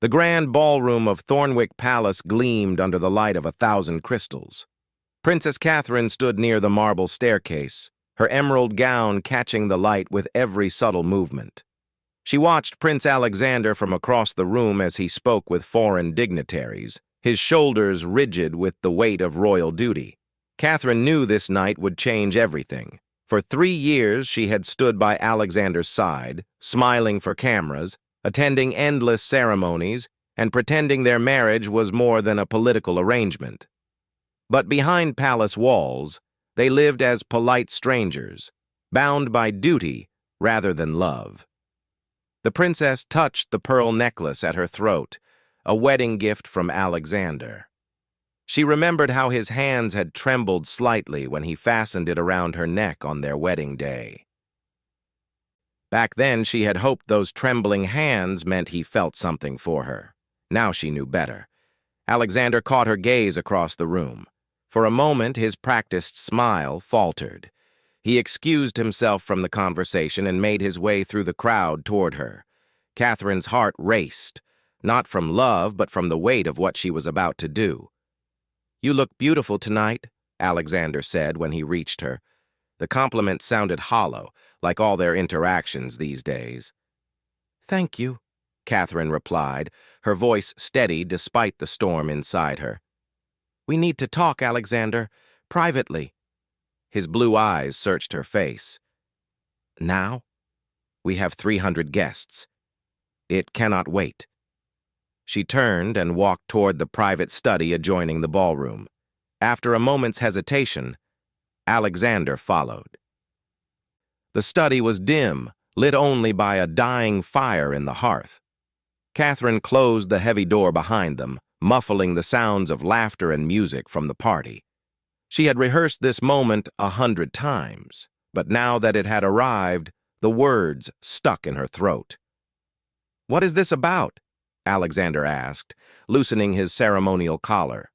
The grand ballroom of Thornwick Palace gleamed under the light of 1,000 crystals. Princess Catherine stood near the marble staircase, her emerald gown catching the light with every subtle movement. She watched Prince Alexander from across the room as he spoke with foreign dignitaries, his shoulders rigid with the weight of royal duty. Catherine knew this night would change everything. For 3 years she had stood by Alexander's side, smiling for cameras, attending endless ceremonies, and pretending their marriage was more than a political arrangement. But behind palace walls, they lived as polite strangers, bound by duty rather than love. The princess touched the pearl necklace at her throat, a wedding gift from Alexander. She remembered how his hands had trembled slightly when he fastened it around her neck on their wedding day. Back then, she had hoped those trembling hands meant he felt something for her. Now she knew better. Alexander caught her gaze across the room. For a moment, his practiced smile faltered. He excused himself from the conversation and made his way through the crowd toward her. Catherine's heart raced, not from love, but from the weight of what she was about to do. "You look beautiful tonight," Alexander said when he reached her. The compliment sounded hollow, like all their interactions these days. "Thank you," Catherine replied, her voice steady despite the storm inside her. "We need to talk, Alexander, privately." His blue eyes searched her face. "Now? We have 300 guests. It cannot wait." She turned and walked toward the private study adjoining the ballroom. After a moment's hesitation, Alexander followed. The study was dim, lit only by a dying fire in the hearth. Catherine closed the heavy door behind them, muffling the sounds of laughter and music from the party. She had rehearsed this moment 100 times, but now that it had arrived, the words stuck in her throat. "What is this about?" Alexander asked, loosening his ceremonial collar.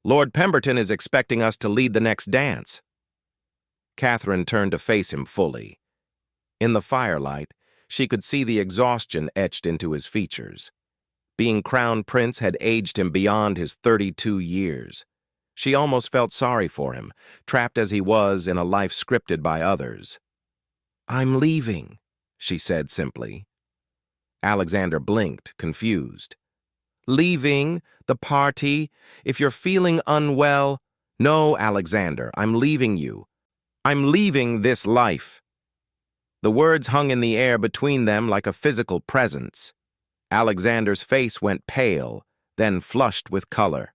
"Lord Pemberton is expecting us to lead the next dance." Catherine turned to face him fully. In the firelight, she could see the exhaustion etched into his features. Being crown prince had aged him beyond his 32 years. She almost felt sorry for him, trapped as he was in a life scripted by others. "I'm leaving," she said simply. Alexander blinked, confused. "Leaving? The party? If you're feeling unwell—" "No, Alexander, I'm leaving you. I'm leaving this life." The words hung in the air between them like a physical presence. Alexander's face went pale, then flushed with color.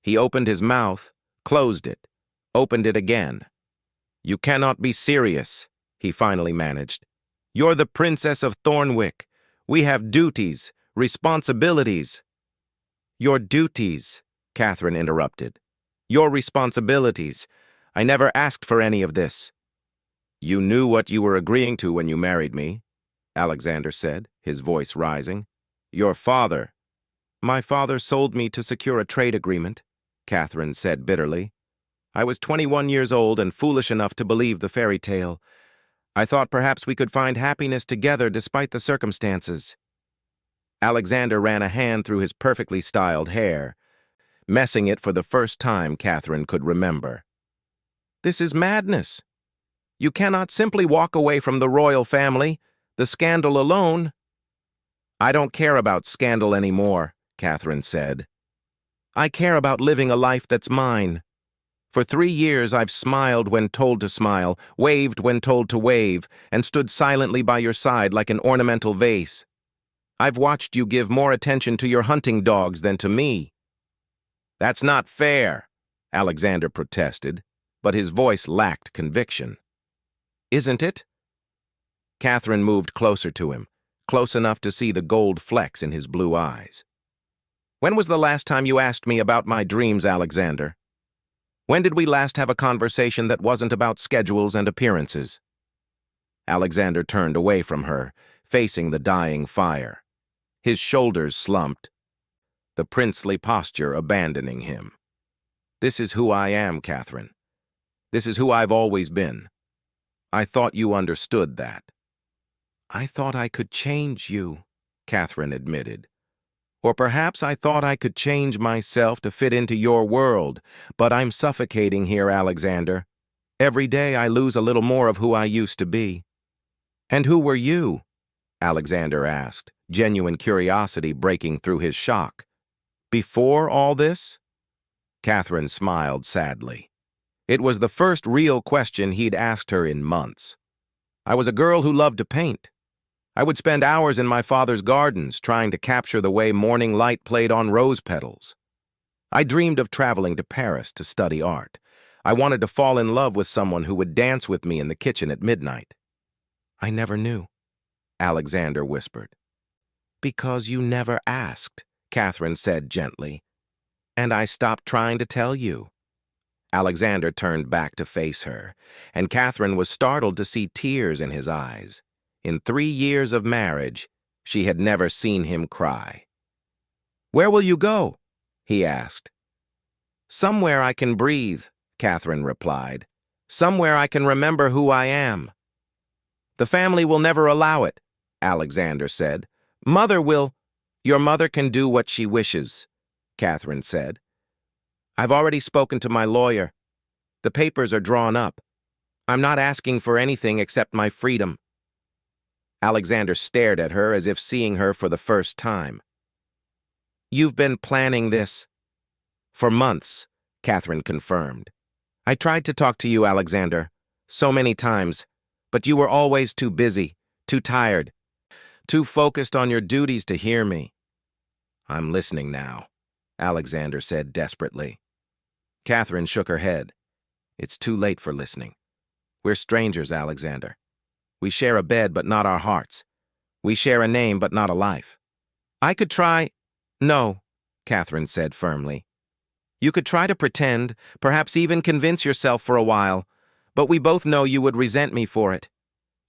He opened his mouth, closed it, opened it again. "You cannot be serious," he finally managed. "You're the Princess of Thornwick. We have duties, responsibilities." "Your duties," Catherine interrupted. "Your responsibilities. I never asked for any of this." "You knew what you were agreeing to when you married me," Alexander said, his voice rising. "Your father—" "My father sold me to secure a trade agreement," Catherine said bitterly. "I was 21 years old and foolish enough to believe the fairy tale. I thought perhaps we could find happiness together despite the circumstances." Alexander ran a hand through his perfectly styled hair, messing it for the first time Catherine could remember. "This is madness. You cannot simply walk away from the royal family, the scandal alone." "I don't care about scandal anymore," Catherine said. "I care about living a life that's mine. For 3 years I've smiled when told to smile, waved when told to wave, and stood silently by your side like an ornamental vase. I've watched you give more attention to your hunting dogs than to me." "That's not fair," Alexander protested, but his voice lacked conviction. "Isn't it?" Catherine moved closer to him, close enough to see the gold flecks in his blue eyes. "When was the last time you asked me about my dreams, Alexander? When did we last have a conversation that wasn't about schedules and appearances?" Alexander turned away from her, facing the dying fire. His shoulders slumped, the princely posture abandoning him. "This is who I am, Catherine. This is who I've always been. I thought you understood that." "I thought I could change you," Catherine admitted. Or perhaps I thought I could change myself to fit into your world, but I'm suffocating here, Alexander. Every day I lose a little more of who I used to be. And who were you? Alexander asked, genuine curiosity breaking through his shock. Before all this? Catherine smiled sadly. It was the first real question he'd asked her in months. I was a girl who loved to paint. I would spend hours in my father's gardens trying to capture the way morning light played on rose petals. I dreamed of traveling to Paris to study art. I wanted to fall in love with someone who would dance with me in the kitchen at midnight. I never knew, Alexander whispered. Because you never asked, Catherine said gently. And I stopped trying to tell you. Alexander turned back to face her, and Catherine was startled to see tears in his eyes. In 3 years of marriage, she had never seen him cry. Where will you go? He asked. Somewhere I can breathe, Catherine replied. Somewhere I can remember who I am. The family will never allow it, Alexander said. Mother will. Your mother can do what she wishes, Catherine said. I've already spoken to my lawyer. The papers are drawn up. I'm not asking for anything except my freedom. Alexander stared at her as if seeing her for the first time. You've been planning this? For months, Catherine confirmed. I tried to talk to you, Alexander, so many times, but you were always too busy, too tired, too focused on your duties to hear me. I'm listening now, Alexander said desperately. Catherine shook her head. It's too late for listening. We're strangers, Alexander. We share a bed, but not our hearts. We share a name, but not a life. I could try— No, Catherine said firmly. You could try to pretend, perhaps even convince yourself for a while, but we both know you would resent me for it.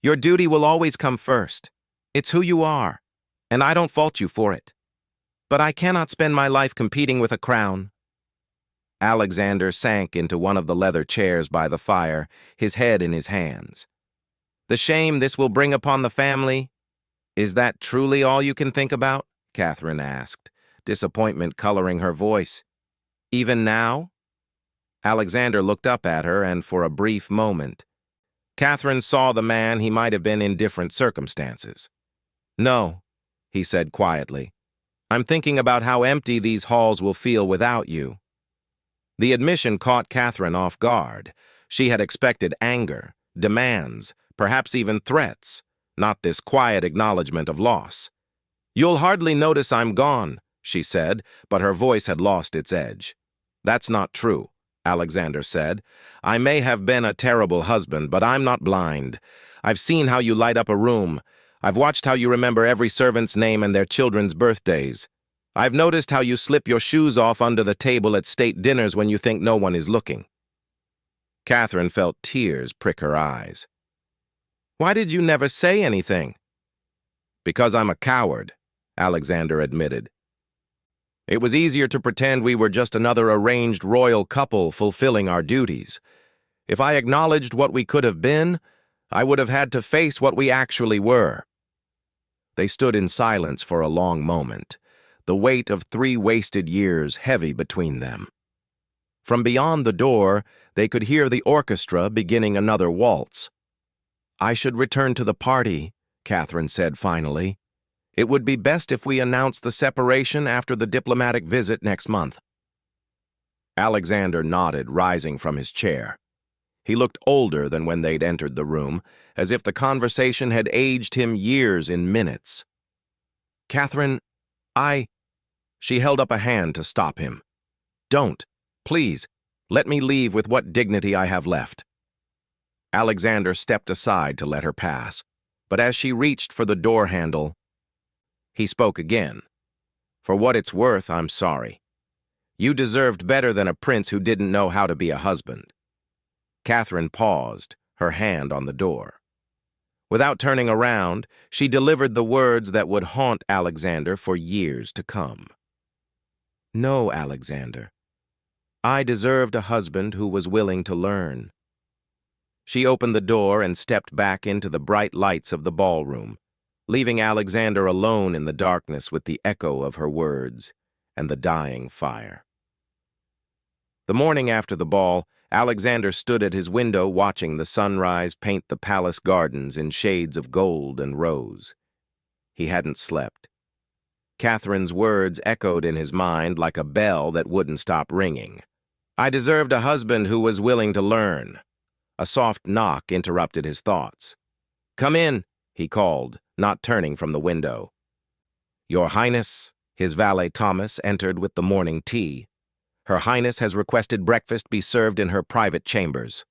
Your duty will always come first. It's who you are, and I don't fault you for it. But I cannot spend my life competing with a crown. Alexander sank into one of the leather chairs by the fire, his head in his hands. The shame this will bring upon the family? Is that truly all you can think about? Catherine asked, disappointment coloring her voice. Even now? Alexander looked up at her, and for a brief moment, Catherine saw the man he might have been in different circumstances. No, he said quietly. I'm thinking about how empty these halls will feel without you. The admission caught Catherine off guard. She had expected anger, demands, perhaps even threats, not this quiet acknowledgement of loss. You'll hardly notice I'm gone, she said, but her voice had lost its edge. That's not true, Alexander said. I may have been a terrible husband, but I'm not blind. I've seen how you light up a room. I've watched how you remember every servant's name and their children's birthdays. I've noticed how you slip your shoes off under the table at state dinners when you think no one is looking. Catherine felt tears prick her eyes. Why did you never say anything? Because I'm a coward, Alexander admitted. It was easier to pretend we were just another arranged royal couple fulfilling our duties. If I acknowledged what we could have been, I would have had to face what we actually were. They stood in silence for a long moment, the weight of 3 wasted years heavy between them. From beyond the door, they could hear the orchestra beginning another waltz. I should return to the party, Catherine said finally. It would be best if we announced the separation after the diplomatic visit next month. Alexander nodded, rising from his chair. He looked older than when they'd entered the room, as if the conversation had aged him years in minutes. Catherine, She held up a hand to stop him. Don't. Please, let me leave with what dignity I have left. Alexander stepped aside to let her pass, but as she reached for the door handle, he spoke again. For what it's worth, I'm sorry. You deserved better than a prince who didn't know how to be a husband. Catherine paused, her hand on the door. Without turning around, she delivered the words that would haunt Alexander for years to come. No, Alexander. I deserved a husband who was willing to learn. She opened the door and stepped back into the bright lights of the ballroom, leaving Alexander alone in the darkness with the echo of her words and the dying fire. The morning after the ball, Alexander stood at his window watching the sunrise paint the palace gardens in shades of gold and rose. He hadn't slept. Catherine's words echoed in his mind like a bell that wouldn't stop ringing. I deserved a husband who was willing to learn. A soft knock interrupted his thoughts. "Come in," he called, not turning from the window. "Your Highness," his valet Thomas entered with the morning tea. "Her Highness has requested breakfast be served in her private chambers."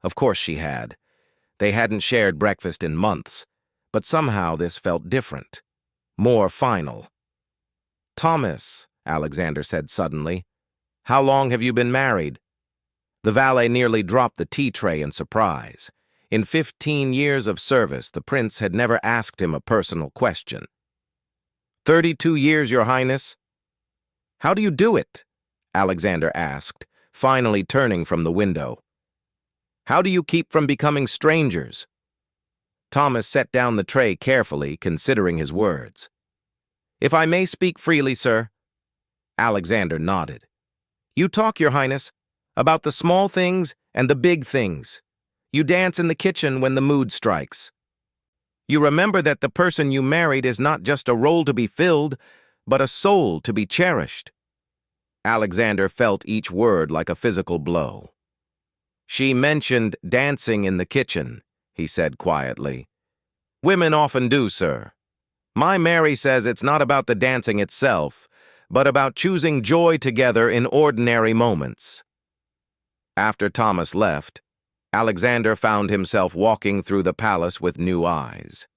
Of course she had. They hadn't shared breakfast in months, but somehow this felt different, more final. "Thomas," Alexander said suddenly, "how long have you been married?" The valet nearly dropped the tea tray in surprise. In 15 years of service, the prince had never asked him a personal question. 32 years, Your Highness." "How do you do it?" Alexander asked, finally turning from the window. "How do you keep from becoming strangers?" Thomas set down the tray carefully, considering his words. "If I may speak freely, sir." Alexander nodded. "You talk, Your Highness, about the small things and the big things. You dance in the kitchen when the mood strikes. You remember that the person you married is not just a role to be filled, but a soul to be cherished." Alexander felt each word like a physical blow. "She mentioned dancing in the kitchen," he said quietly. "Women often do, sir. My Mary says it's not about the dancing itself, but about choosing joy together in ordinary moments." After Thomas left, Alexander found himself walking through the palace with new eyes.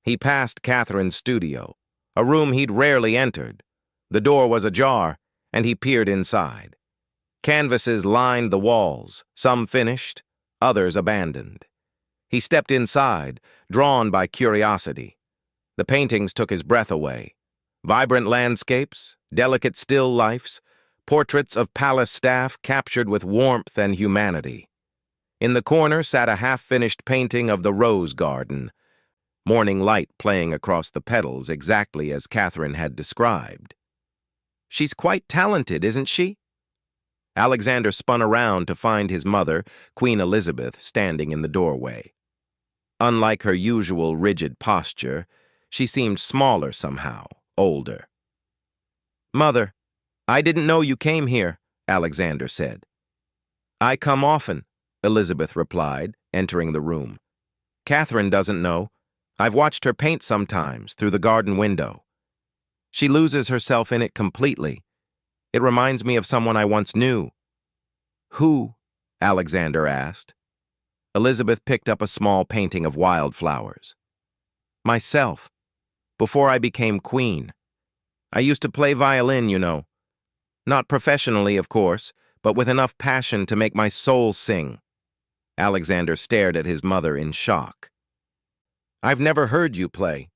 He passed Catherine's studio, a room he'd rarely entered. The door was ajar, and he peered inside. Canvases lined the walls, some finished, others abandoned. He stepped inside, drawn by curiosity. The paintings took his breath away. Vibrant landscapes, delicate still lifes, portraits of palace staff captured with warmth and humanity. In the corner sat a half-finished painting of the rose garden, morning light playing across the petals exactly as Catherine had described. "She's quite talented, isn't she?" Alexander spun around to find his mother, Queen Elizabeth, standing in the doorway. Unlike her usual rigid posture, she seemed smaller somehow, older. "Mother, I didn't know you came here," Alexander said. "I come often," Elizabeth replied, entering the room. "Catherine doesn't know. I've watched her paint sometimes through the garden window. She loses herself in it completely. It reminds me of someone I once knew." "Who?" Alexander asked. Elizabeth picked up a small painting of wildflowers. "Myself, before I became queen. I used to play violin, you know. Not professionally, of course, but with enough passion to make my soul sing." Alexander stared at his mother in shock. "I've never heard you play."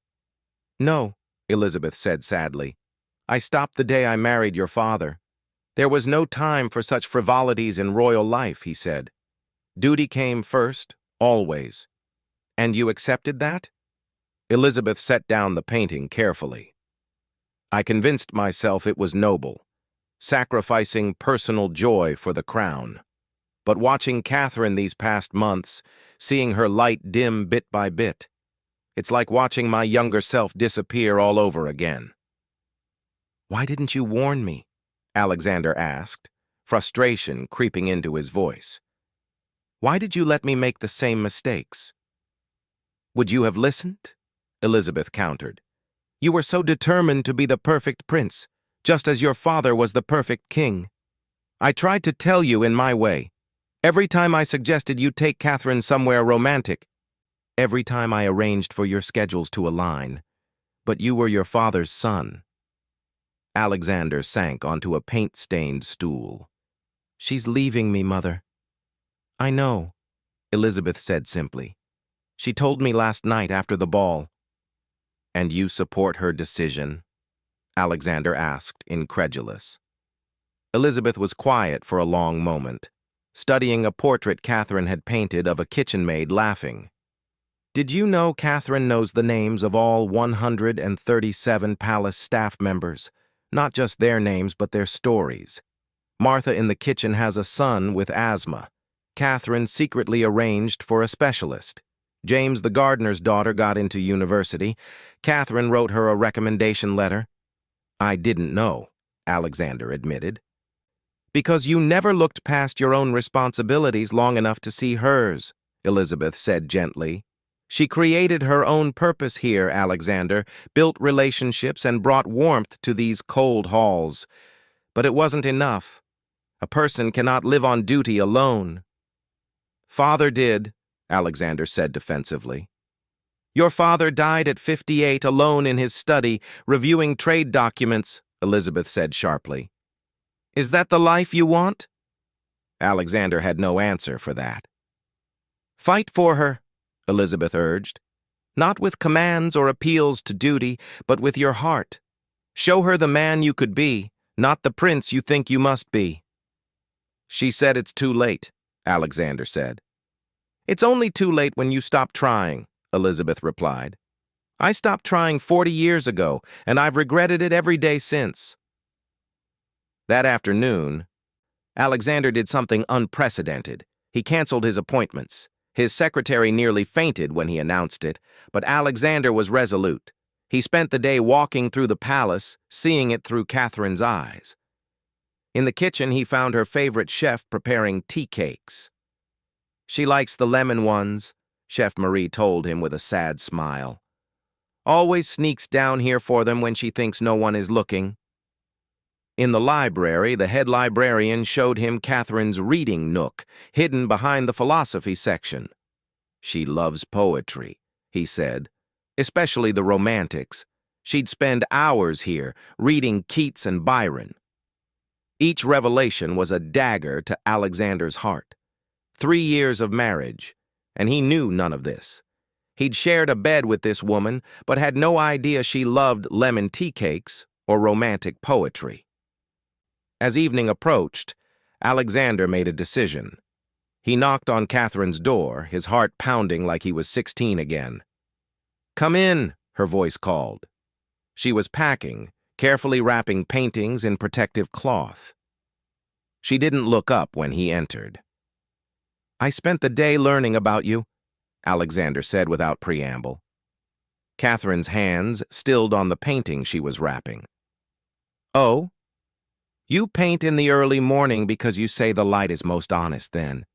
"No," Elizabeth said sadly. "I stopped the day I married your father. There was no time for such frivolities in royal life," he said. "Duty came first, always. And you accepted that?" Elizabeth set down the painting carefully. "I convinced myself it was noble, sacrificing personal joy for the crown. But watching Catherine these past months, seeing her light dim bit by bit, it's like watching my younger self disappear all over again." "Why didn't you warn me?" Alexander asked, frustration creeping into his voice. "Why did you let me make the same mistakes?" "Would you have listened?" Elizabeth countered. "You were so determined to be the perfect prince, just as your father was the perfect king. I tried to tell you in my way. Every time I suggested you take Catherine somewhere romantic, every time I arranged for your schedules to align, but you were your father's son." Alexander sank onto a paint-stained stool. "She's leaving me, Mother." "I know," Elizabeth said simply. "She told me last night after the ball." "And you support her decision?" Alexander asked, incredulous. Elizabeth was quiet for a long moment, studying a portrait Catherine had painted of a kitchen maid laughing. Did you know Catherine knows the names of all 137 palace staff members? Not just their names, but their stories. Martha in the kitchen has a son with asthma. Catherine secretly arranged for a specialist. James the gardener's daughter got into university. Catherine wrote her a recommendation letter. I didn't know, Alexander admitted. Because you never looked past your own responsibilities long enough to see hers, Elizabeth said gently. She created her own purpose here, Alexander, built relationships and brought warmth to these cold halls. But it wasn't enough. A person cannot live on duty alone. Father did, Alexander said defensively. Your father died at 58 alone in his study, reviewing trade documents, Elizabeth said sharply. Is that the life you want? Alexander had no answer for that. Fight for her, Elizabeth urged. Not with commands or appeals to duty, but with your heart. Show her the man you could be, not the prince you think you must be. She said it's too late, Alexander said. It's only too late when you stop trying, Elizabeth replied. I stopped trying 40 years ago, and I've regretted it every day since. That afternoon, Alexander did something unprecedented. He canceled his appointments. His secretary nearly fainted when he announced it, but Alexander was resolute. He spent the day walking through the palace, seeing it through Catherine's eyes. In the kitchen, he found her favorite chef preparing tea cakes. She likes the lemon ones, Chef Marie told him with a sad smile. Always sneaks down here for them when she thinks no one is looking. In the library, the head librarian showed him Catherine's reading nook, hidden behind the philosophy section. She loves poetry, he said, especially the romantics. She'd spend hours here, reading Keats and Byron. Each revelation was a dagger to Alexander's heart. 3 years of marriage, and he knew none of this. He'd shared a bed with this woman, but had no idea she loved lemon tea cakes or romantic poetry. As evening approached, Alexander made a decision. He knocked on Catherine's door, his heart pounding like he was 16 again. Come in, her voice called. She was packing, carefully wrapping paintings in protective cloth. She didn't look up when he entered. I spent the day learning about you, Alexander said without preamble. Catherine's hands stilled on the painting she was wrapping. Oh? You paint in the early morning because you say the light is most honest then.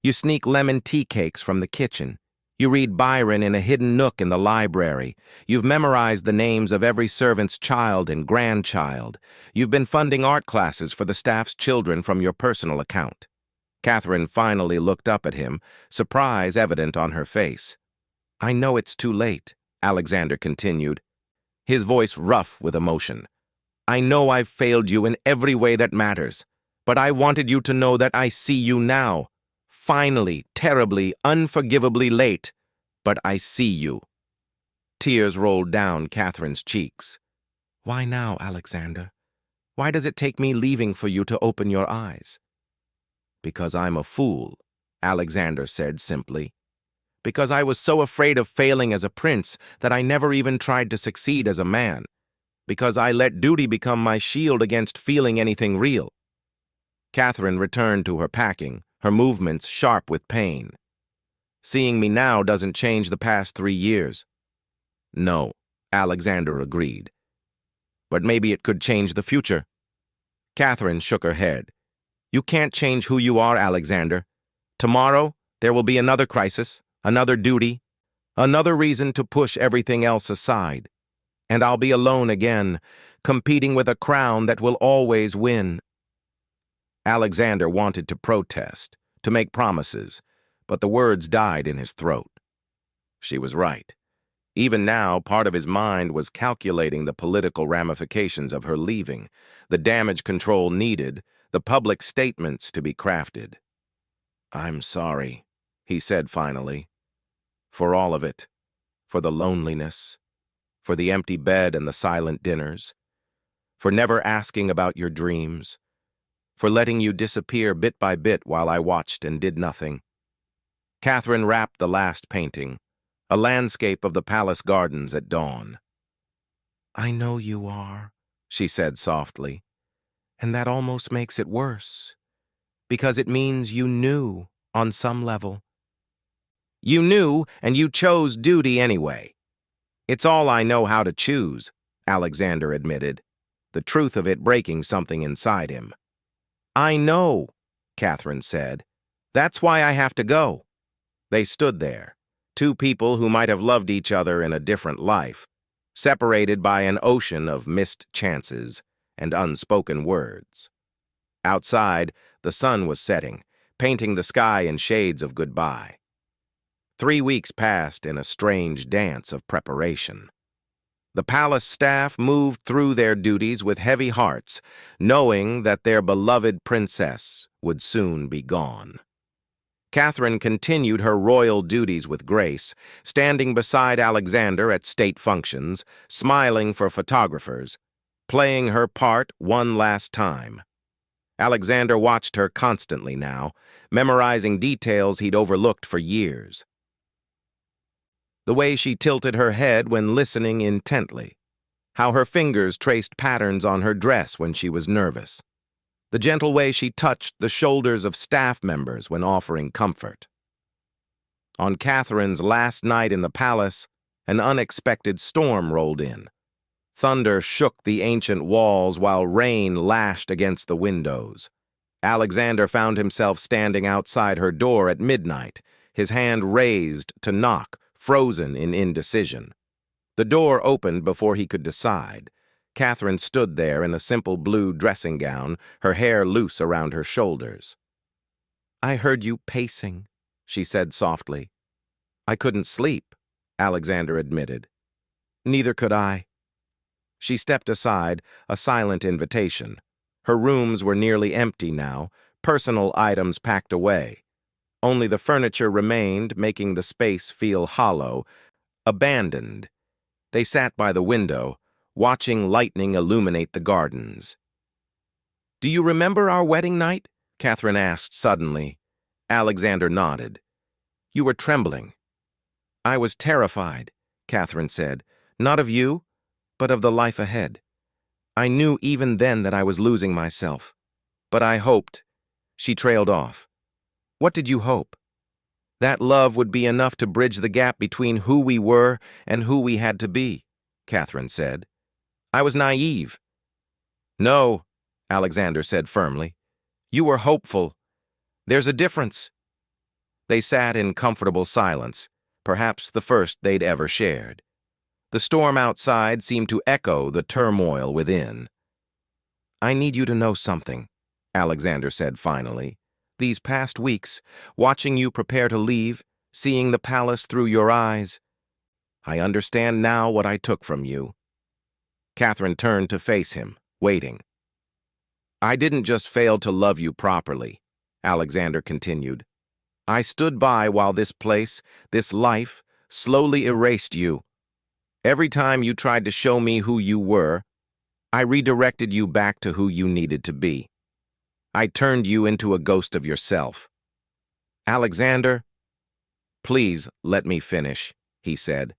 You sneak lemon tea cakes from the kitchen. You read Byron in a hidden nook in the library. You've memorized the names of every servant's child and grandchild. You've been funding art classes for the staff's children from your personal account. Catherine finally looked up at him, surprise evident on her face. I know it's too late, Alexander continued, his voice rough with emotion. I know I've failed you in every way that matters, but I wanted you to know that I see you now. Finally, terribly, unforgivably late, but I see you. Tears rolled down Catherine's cheeks. Why now, Alexander? Why does it take me leaving for you to open your eyes? Because I'm a fool, Alexander said simply. Because I was so afraid of failing as a prince that I never even tried to succeed as a man. Because I let duty become my shield against feeling anything real. Catherine returned to her packing, her movements sharp with pain. Seeing me now doesn't change the past 3 years. No, Alexander agreed. But maybe it could change the future. Catherine shook her head. You can't change who you are, Alexander. Tomorrow, there will be another crisis, another duty, another reason to push everything else aside. And I'll be alone again, competing with a crown that will always win. Alexander wanted to protest, to make promises, but the words died in his throat. She was right. Even now, part of his mind was calculating the political ramifications of her leaving, the damage control needed, the public statements to be crafted. I'm sorry, he said finally, for all of it, for the loneliness, for the empty bed and the silent dinners, for never asking about your dreams, for letting you disappear bit by bit while I watched and did nothing. Catherine wrapped the last painting, a landscape of the palace gardens at dawn. "I know you are," she said softly, "and that almost makes it worse, because it means you knew on some level. You knew, and you chose duty anyway. It's all I know how to choose," Alexander admitted, the truth of it breaking something inside him. "I know," Catherine said. "That's why I have to go." They stood there, two people who might have loved each other in a different life, separated by an ocean of missed chances and unspoken words. Outside, the sun was setting, painting the sky in shades of goodbye. 3 weeks passed in a strange dance of preparation. The palace staff moved through their duties with heavy hearts, knowing that their beloved princess would soon be gone. Catherine continued her royal duties with grace, standing beside Alexander at state functions, smiling for photographers, playing her part one last time. Alexander watched her constantly now, memorizing details he'd overlooked for years. The way she tilted her head when listening intently, how her fingers traced patterns on her dress when she was nervous, the gentle way she touched the shoulders of staff members when offering comfort. On Catherine's last night in the palace, an unexpected storm rolled in. Thunder shook the ancient walls while rain lashed against the windows. Alexander found himself standing outside her door at midnight, his hand raised to knock, frozen in indecision. The door opened before he could decide. Catherine stood there in a simple blue dressing gown, her hair loose around her shoulders. "I heard you pacing," she said softly. "I couldn't sleep," Alexander admitted. "Neither could I." She stepped aside, a silent invitation. Her rooms were nearly empty now, personal items packed away. Only the furniture remained, making the space feel hollow, abandoned. They sat by the window, watching lightning illuminate the gardens. "Do you remember our wedding night?" Catherine asked suddenly. Alexander nodded. "You were trembling." "I was terrified," Catherine said. "Not of you, but of the life ahead. I knew even then that I was losing myself. But I hoped." She trailed off. "What did you hope?" "That love would be enough to bridge the gap between who we were and who we had to be," Catherine said. "I was naive." "No," Alexander said firmly. "You were hopeful. There's a difference." They sat in comfortable silence, perhaps the first they'd ever shared. The storm outside seemed to echo the turmoil within. "I need you to know something," Alexander said finally. "These past weeks, watching you prepare to leave, seeing the palace through your eyes, I understand now what I took from you." Catherine turned to face him, waiting. "I didn't just fail to love you properly," Alexander continued. "I stood by while this place, this life, slowly erased you. Every time you tried to show me who you were, I redirected you back to who you needed to be. I turned you into a ghost of yourself." "Alexander, please let me finish," he said.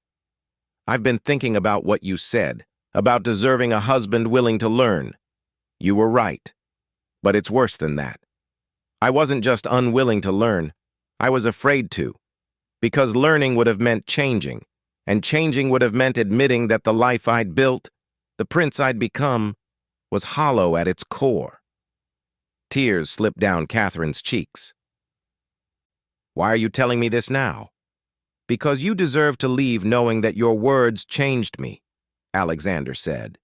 "I've been thinking about what you said, about deserving a husband willing to learn. You were right. But it's worse than that. I wasn't just unwilling to learn. I was afraid to. Because learning would have meant changing, and changing would have meant admitting that the life I'd built, the prince I'd become, was hollow at its core." Tears slipped down Catherine's cheeks. "Why are you telling me this now?" "Because you deserve to leave knowing that your words changed me," Alexander said.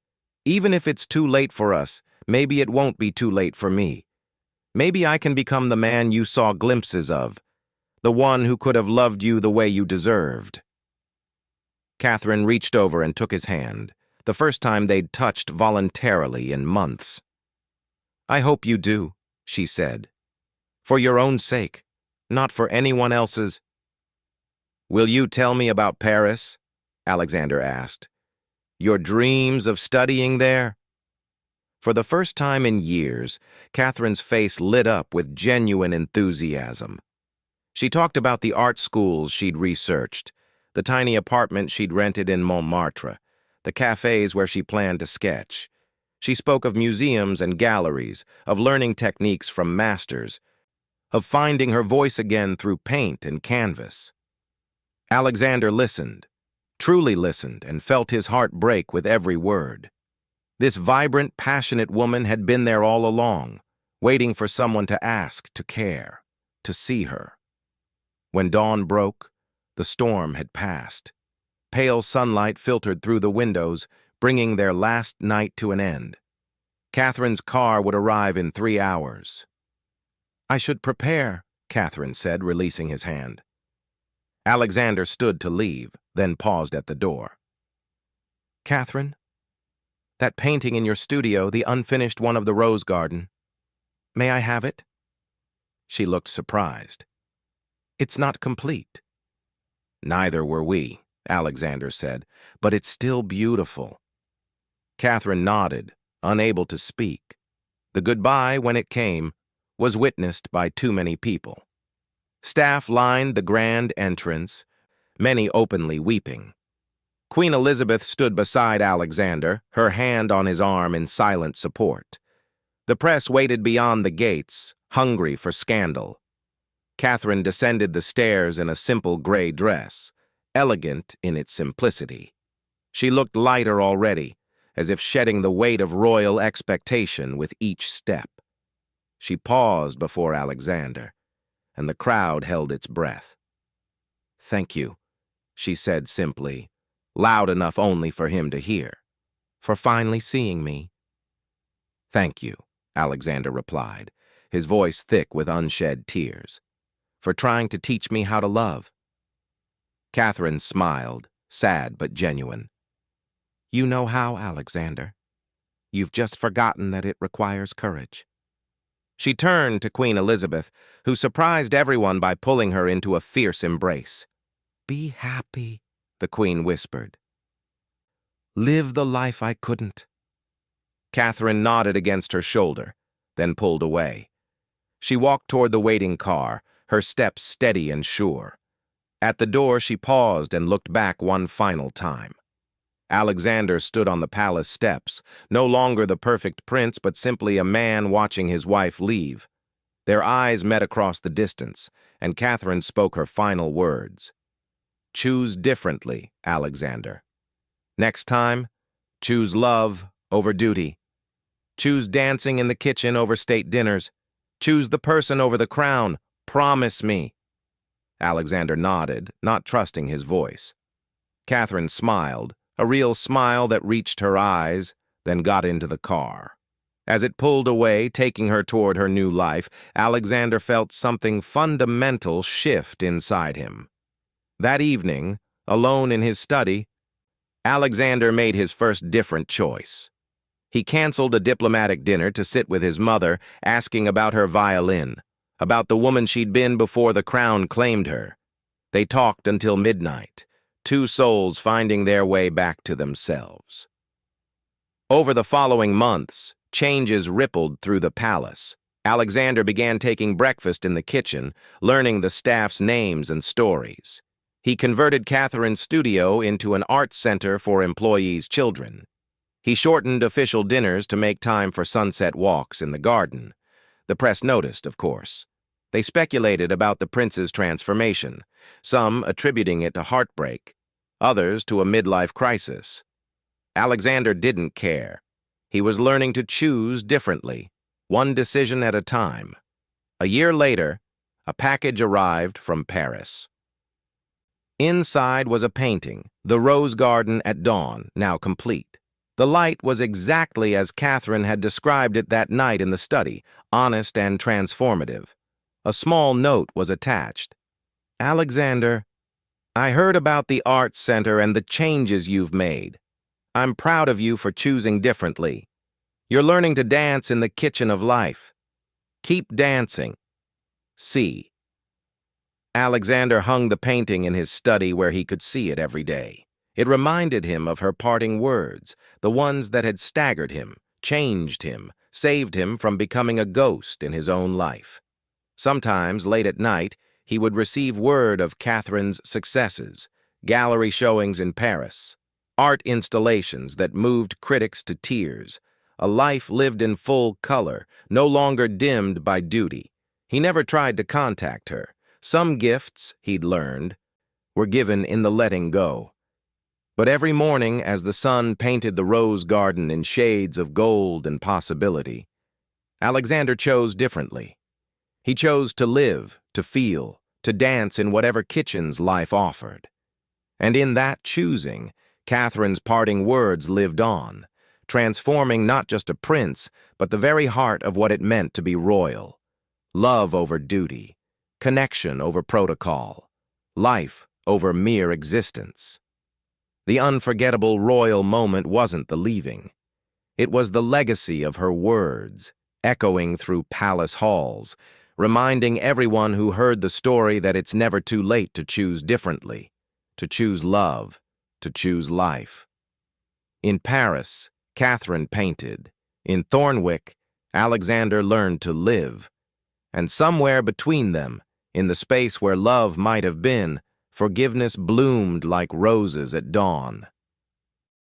"Even if it's too late for us, maybe it won't be too late for me. Maybe I can become the man you saw glimpses of, the one who could have loved you the way you deserved." Catherine reached over and took his hand, the first time they'd touched voluntarily in months. "I hope you do," she said. "For your own sake, not for anyone else's." "Will you tell me about Paris?" Alexander asked. "Your dreams of studying there?" For the first time in years, Catherine's face lit up with genuine enthusiasm. She talked about the art schools she'd researched, the tiny apartment she'd rented in Montmartre, the cafes where she planned to sketch. She spoke of museums and galleries, of learning techniques from masters, of finding her voice again through paint and canvas. Alexander listened, truly listened, and felt his heart break with every word. This vibrant, passionate woman had been there all along, waiting for someone to ask, to care, to see her. When dawn broke, the storm had passed. Pale sunlight filtered through the windows, bringing their last night to an end. Catherine's car would arrive in 3 hours. "I should prepare," Catherine said, releasing his hand. Alexander stood to leave, then paused at the door. "Catherine, that painting in your studio, the unfinished one of the rose garden, may I have it?" She looked surprised. "It's not complete." "Neither were we," Alexander said, "but it's still beautiful." Catherine nodded, unable to speak. The goodbye, when it came, was witnessed by too many people. Staff lined the grand entrance, many openly weeping. Queen Elizabeth stood beside Alexander, her hand on his arm in silent support. The press waited beyond the gates, hungry for scandal. Catherine descended the stairs in a simple gray dress, elegant in its simplicity. She looked lighter already, as if shedding the weight of royal expectation with each step. She paused before Alexander, and the crowd held its breath. "Thank you," she said simply, loud enough only for him to hear, "for finally seeing me." "Thank you," Alexander replied, his voice thick with unshed tears, "for trying to teach me how to love." Catherine smiled, sad but genuine. "You know how, Alexander. You've just forgotten that it requires courage." She turned to Queen Elizabeth, who surprised everyone by pulling her into a fierce embrace. "Be happy," the Queen whispered. "Live the life I couldn't." Catherine nodded against her shoulder, then pulled away. She walked toward the waiting car, her steps steady and sure. At the door, she paused and looked back one final time. Alexander stood on the palace steps, no longer the perfect prince, but simply a man watching his wife leave. Their eyes met across the distance, and Catherine spoke her final words. "Choose differently, Alexander. Next time, choose love over duty. Choose dancing in the kitchen over state dinners. Choose the person over the crown. Promise me." Alexander nodded, not trusting his voice. Catherine smiled, a real smile that reached her eyes, then got into the car. As it pulled away, taking her toward her new life, Alexander felt something fundamental shift inside him. That evening, alone in his study, Alexander made his first different choice. He canceled a diplomatic dinner to sit with his mother, asking about her violin, about the woman she'd been before the crown claimed her. They talked until midnight, two souls finding their way back to themselves. Over the following months, changes rippled through the palace. Alexander began taking breakfast in the kitchen, learning the staff's names and stories. He converted Catherine's studio into an art center for employees' children. He shortened official dinners to make time for sunset walks in the garden. The press noticed, of course. They speculated about the prince's transformation, some attributing it to heartbreak, others to a midlife crisis. Alexander didn't care. He was learning to choose differently, one decision at a time. A year later, a package arrived from Paris. Inside was a painting, The Rose Garden at Dawn, now complete. The light was exactly as Catherine had described it that night in the study, honest and transformative. A small note was attached. "Alexander, I heard about the Arts Center and the changes you've made. I'm proud of you for choosing differently. You're learning to dance in the kitchen of life. Keep dancing. C." Alexander hung the painting in his study where he could see it every day. It reminded him of her parting words, the ones that had staggered him, changed him, saved him from becoming a ghost in his own life. Sometimes, late at night, he would receive word of Catherine's successes, gallery showings in Paris, art installations that moved critics to tears, a life lived in full color, no longer dimmed by duty. He never tried to contact her. Some gifts, he'd learned, were given in the letting go. But every morning, as the sun painted the rose garden in shades of gold and possibility, Alexander chose differently. He chose to live, to feel, to dance in whatever kitchens life offered. And in that choosing, Catherine's parting words lived on, transforming not just a prince, but the very heart of what it meant to be royal. Love over duty, connection over protocol, life over mere existence. The unforgettable royal moment wasn't the leaving. It was the legacy of her words, echoing through palace halls, reminding everyone who heard the story that it's never too late to choose differently, to choose love, to choose life. In Paris, Catherine painted. In Thornwick, Alexander learned to live. And somewhere between them, in the space where love might have been, forgiveness bloomed like roses at dawn.